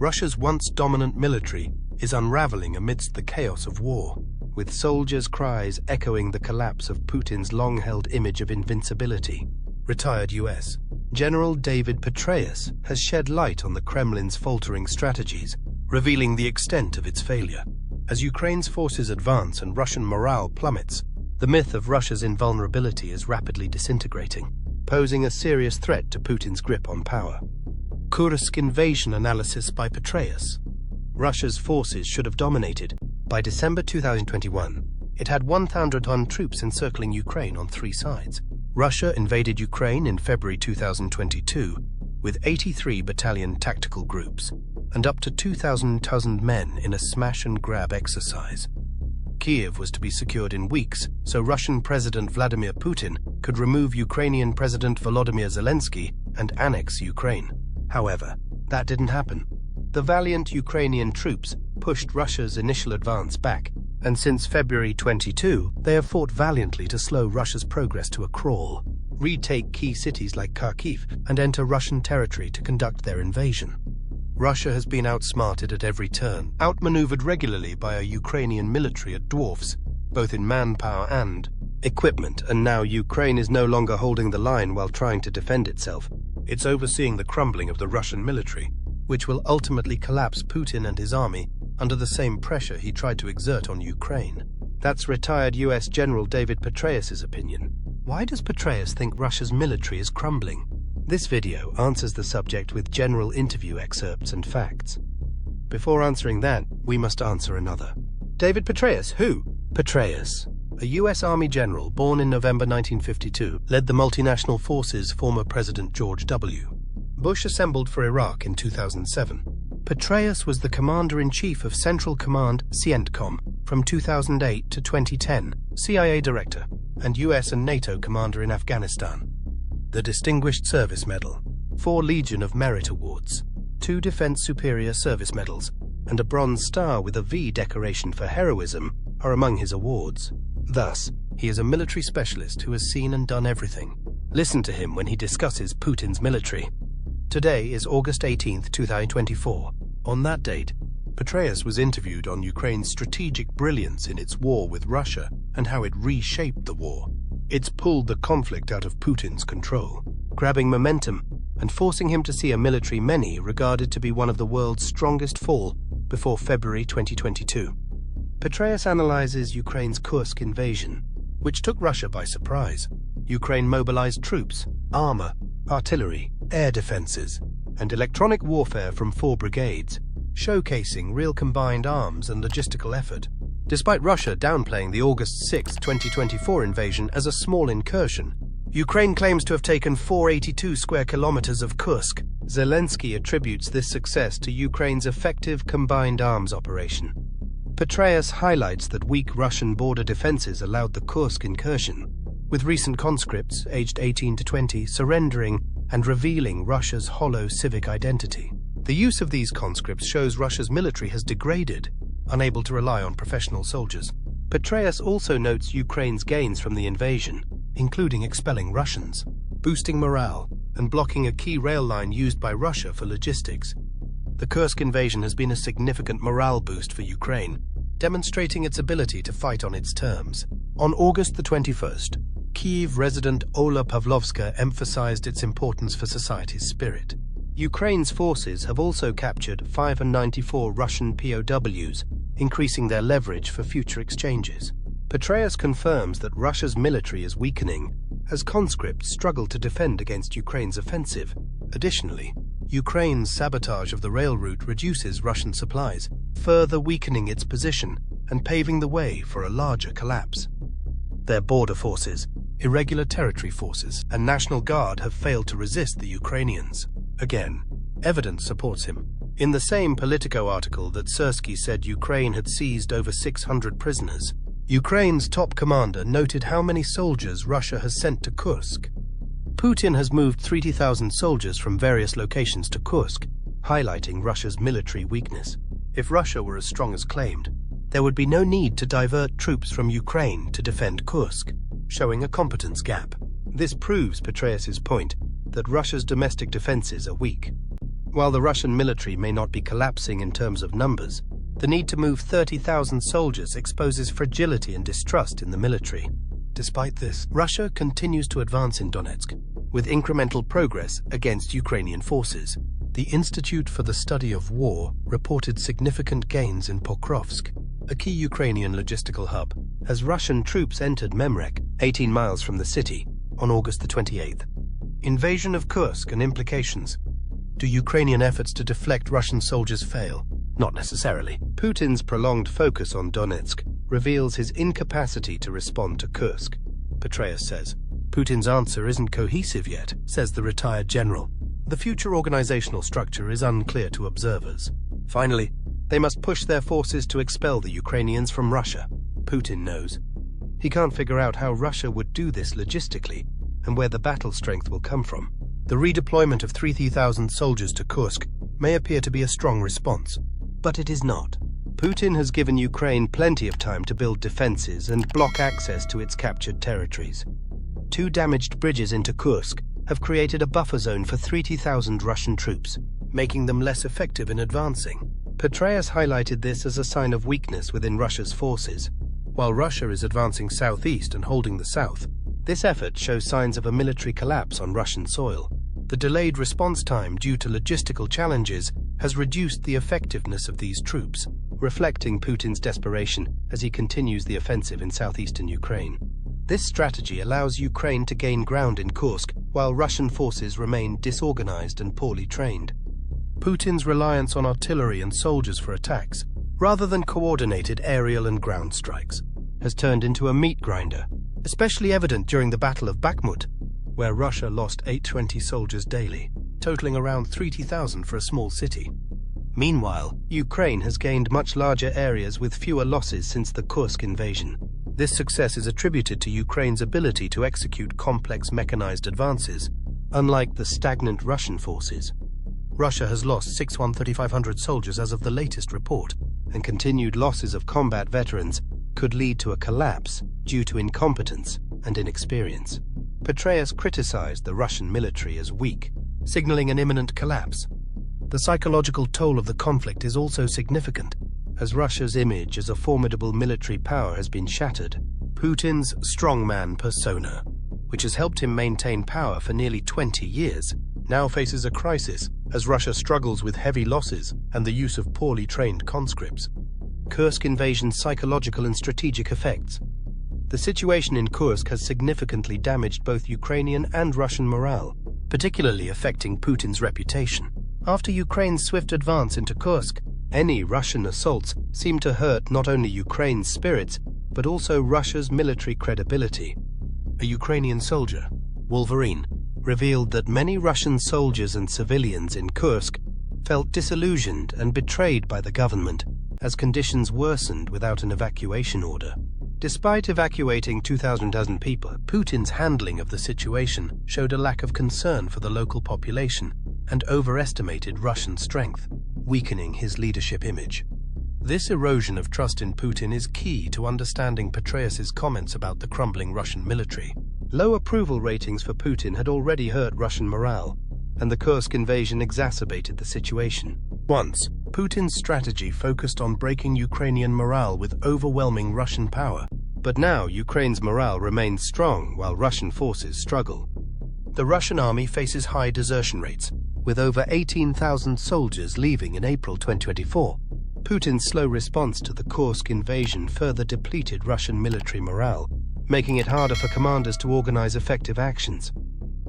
Russia's once dominant military is unraveling amidst the chaos of war, with soldiers' cries echoing the collapse of Putin's long-held image of invincibility. Retired U.S. General David Petraeus has shed light on the Kremlin's faltering strategies, revealing the extent of its failure. As Ukraine's forces advance and Russian morale plummets, the myth of Russia's invulnerability is rapidly disintegrating, posing a serious threat to Putin's grip on power. Kursk invasion analysis by Petraeus. Russia's forces should have dominated. By December 2021, it had 1,001 troops encircling Ukraine on three sides. Russia invaded Ukraine in February 2022 with 83 battalion tactical groups and up to 2,000 men in a smash-and-grab exercise. Kiev was to be secured in weeks so Russian President Vladimir Putin could remove Ukrainian President Volodymyr Zelensky and annex Ukraine. However, that didn't happen. The valiant Ukrainian troops pushed Russia's initial advance back, and since February 22, they have fought valiantly to slow Russia's progress to a crawl, retake key cities like Kharkiv, and enter Russian territory to conduct their invasion. Russia has been outsmarted at every turn, outmaneuvered regularly by a Ukrainian military at dwarfs, both in manpower and equipment, and now Ukraine is no longer holding the line while trying to defend itself. It's overseeing the crumbling of the Russian military, which will ultimately collapse Putin and his army under the same pressure he tried to exert on Ukraine. That's retired US General David Petraeus' opinion. Why does Petraeus think Russia's military is crumbling? This video answers the subject with general interview excerpts and facts. Before answering that, we must answer another. David Petraeus, who? Petraeus, a US Army general born in November 1952, led the multinational forces former President George W. Bush assembled for Iraq in 2007. Petraeus was the Commander-in-Chief of Central Command CENTCOM from 2008 to 2010, CIA Director, and US and NATO Commander in Afghanistan. The Distinguished Service Medal, 4 Legion of Merit Awards, 2 Defense Superior Service Medals, and a Bronze Star with a V decoration for heroism are among his awards. Thus, he is a military specialist who has seen and done everything. Listen to him when he discusses Putin's military. Today is August 18, 2024. On that date, Petraeus was interviewed on Ukraine's strategic brilliance in its war with Russia and how it reshaped the war. It's pulled the conflict out of Putin's control, grabbing momentum and forcing him to see a military many regarded to be one of the world's strongest fall before February 2022. Petraeus analyzes Ukraine's Kursk invasion, which took Russia by surprise. Ukraine mobilized troops, armor, artillery, air defenses, and electronic warfare from 4 brigades, showcasing real combined arms and logistical effort. Despite Russia downplaying the August 6, 2024 invasion as a small incursion, Ukraine claims to have taken 482 square kilometers of Kursk. Zelensky attributes this success to Ukraine's effective combined arms operation. Petraeus highlights that weak Russian border defenses allowed the Kursk incursion, with recent conscripts aged 18 to 20 surrendering and revealing Russia's hollow civic identity. The use of these conscripts shows Russia's military has degraded, unable to rely on professional soldiers. Petraeus also notes Ukraine's gains from the invasion, including expelling Russians, boosting morale, and blocking a key rail line used by Russia for logistics. The Kursk invasion has been a significant morale boost for Ukraine, demonstrating its ability to fight on its terms. On August the 21st, Kyiv resident Ola Pavlovska emphasized its importance for society's spirit. Ukraine's forces have also captured 594 Russian POWs, increasing their leverage for future exchanges. Petraeus confirms that Russia's military is weakening as conscripts struggle to defend against Ukraine's offensive. Additionally, Ukraine's sabotage of the rail route reduces Russian supplies, further weakening its position and paving the way for a larger collapse. Their border forces, irregular territory forces, and National Guard have failed to resist the Ukrainians. Again, evidence supports him. In the same Politico article that Sersky said Ukraine had seized over 600 prisoners, Ukraine's top commander noted how many soldiers Russia has sent to Kursk. Putin has moved 30,000 soldiers from various locations to Kursk, highlighting Russia's military weakness. If Russia were as strong as claimed, there would be no need to divert troops from Ukraine to defend Kursk, showing a competence gap. This proves Petraeus' point that Russia's domestic defenses are weak. While the Russian military may not be collapsing in terms of numbers, the need to move 30,000 soldiers exposes fragility and distrust in the military. Despite this, Russia continues to advance in Donetsk, with incremental progress against Ukrainian forces. The Institute for the Study of War reported significant gains in Pokrovsk, a key Ukrainian logistical hub, as Russian troops entered Memrek, 18 miles from the city, on August the 28th. Invasion of Kursk and implications. Do Ukrainian efforts to deflect Russian soldiers fail? Not necessarily. Putin's prolonged focus on Donetsk reveals his incapacity to respond to Kursk, Petraeus says. Putin's answer isn't cohesive yet, says the retired general. The future organizational structure is unclear to observers. Finally, they must push their forces to expel the Ukrainians from Russia. Putin knows. He can't figure out how Russia would do this logistically and where the battle strength will come from. The redeployment of 30,000 soldiers to Kursk may appear to be a strong response, but it is not. Putin has given Ukraine plenty of time to build defenses and block access to its captured territories. 2 damaged bridges into Kursk have created a buffer zone for 30,000 Russian troops, making them less effective in advancing. Petraeus highlighted this as a sign of weakness within Russia's forces. While Russia is advancing southeast and holding the south, this effort shows signs of a military collapse on Russian soil. The delayed response time due to logistical challenges has reduced the effectiveness of these troops, reflecting Putin's desperation as he continues the offensive in southeastern Ukraine. This strategy allows Ukraine to gain ground in Kursk while Russian forces remain disorganized and poorly trained. Putin's reliance on artillery and soldiers for attacks, rather than coordinated aerial and ground strikes, has turned into a meat grinder, especially evident during the Battle of Bakhmut, where Russia lost 820 soldiers daily, totaling around 30,000 for a small city. Meanwhile, Ukraine has gained much larger areas with fewer losses since the Kursk invasion. This success is attributed to Ukraine's ability to execute complex mechanized advances, unlike the stagnant Russian forces. Russia has lost 3,500 soldiers as of the latest report, and continued losses of combat veterans could lead to a collapse due to incompetence and inexperience. Petraeus criticized the Russian military as weak, signaling an imminent collapse. The psychological toll of the conflict is also significant, as Russia's image as a formidable military power has been shattered. Putin's strongman persona, which has helped him maintain power for nearly 20 years, now faces a crisis as Russia struggles with heavy losses and the use of poorly trained conscripts. Kursk invasion's psychological and strategic effects. The situation in Kursk has significantly damaged both Ukrainian and Russian morale, particularly affecting Putin's reputation. After Ukraine's swift advance into Kursk, any Russian assaults seem to hurt not only Ukraine's spirits, but also Russia's military credibility. A Ukrainian soldier, Wolverine, revealed that many Russian soldiers and civilians in Kursk felt disillusioned and betrayed by the government as conditions worsened without an evacuation order. Despite evacuating 2,000 people, Putin's handling of the situation showed a lack of concern for the local population and overestimated Russian strength, weakening his leadership image. This erosion of trust in Putin is key to understanding Petraeus's comments about the crumbling Russian military. Low approval ratings for Putin had already hurt Russian morale, and the Kursk invasion exacerbated the situation. Once, Putin's strategy focused on breaking Ukrainian morale with overwhelming Russian power, but now Ukraine's morale remains strong while Russian forces struggle. The Russian army faces high desertion rates, with over 18,000 soldiers leaving in April 2024. Putin's slow response to the Kursk invasion further depleted Russian military morale, making it harder for commanders to organize effective actions.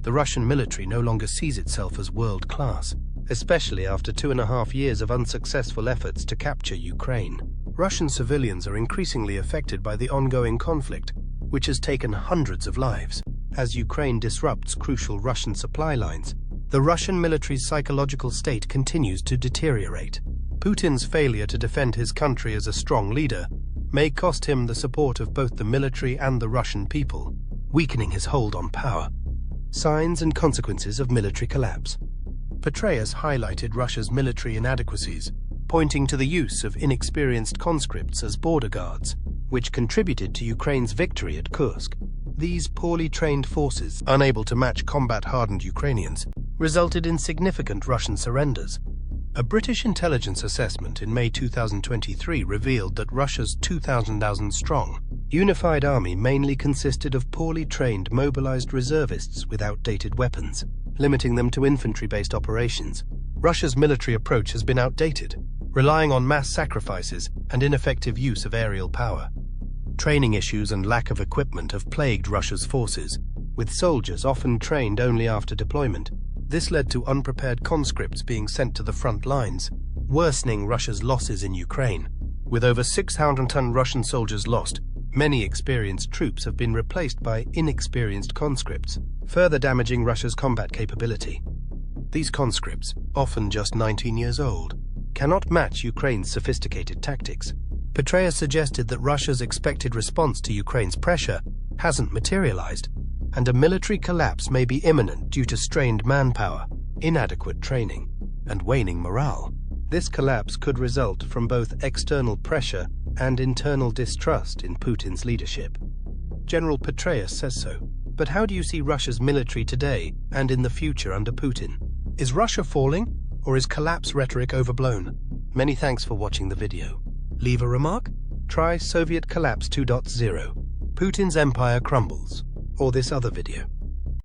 The Russian military no longer sees itself as world-class, especially after 2.5 years of unsuccessful efforts to capture Ukraine. Russian civilians are increasingly affected by the ongoing conflict, which has taken hundreds of lives. As Ukraine disrupts crucial Russian supply lines, the Russian military's psychological state continues to deteriorate. Putin's failure to defend his country as a strong leader may cost him the support of both the military and the Russian people, weakening his hold on power. Signs and consequences of military collapse. Petraeus highlighted Russia's military inadequacies, pointing to the use of inexperienced conscripts as border guards, which contributed to Ukraine's victory at Kursk. These poorly trained forces, unable to match combat-hardened Ukrainians, resulted in significant Russian surrenders. A British intelligence assessment in May 2023 revealed that Russia's 2,000-strong, unified army mainly consisted of poorly trained, mobilized reservists with outdated weapons, limiting them to infantry-based operations. Russia's military approach has been outdated, relying on mass sacrifices and ineffective use of aerial power. Training issues and lack of equipment have plagued Russia's forces, with soldiers often trained only after deployment. This led to unprepared conscripts being sent to the front lines, worsening Russia's losses in Ukraine. With over 6,000 Russian soldiers lost, many experienced troops have been replaced by inexperienced conscripts, further damaging Russia's combat capability. These conscripts, often just 19 years old, cannot match Ukraine's sophisticated tactics. Petraeus suggested that Russia's expected response to Ukraine's pressure hasn't materialized, and a military collapse may be imminent due to strained manpower, inadequate training, and waning morale. This collapse could result from both external pressure and internal distrust in Putin's leadership. General Petraeus says so. But how do you see Russia's military today and in the future under Putin? Is Russia falling, or is collapse rhetoric overblown? Many thanks for watching the video. Leave a remark? Try Soviet Collapse 2.0. Putin's empire crumbles, or this other video.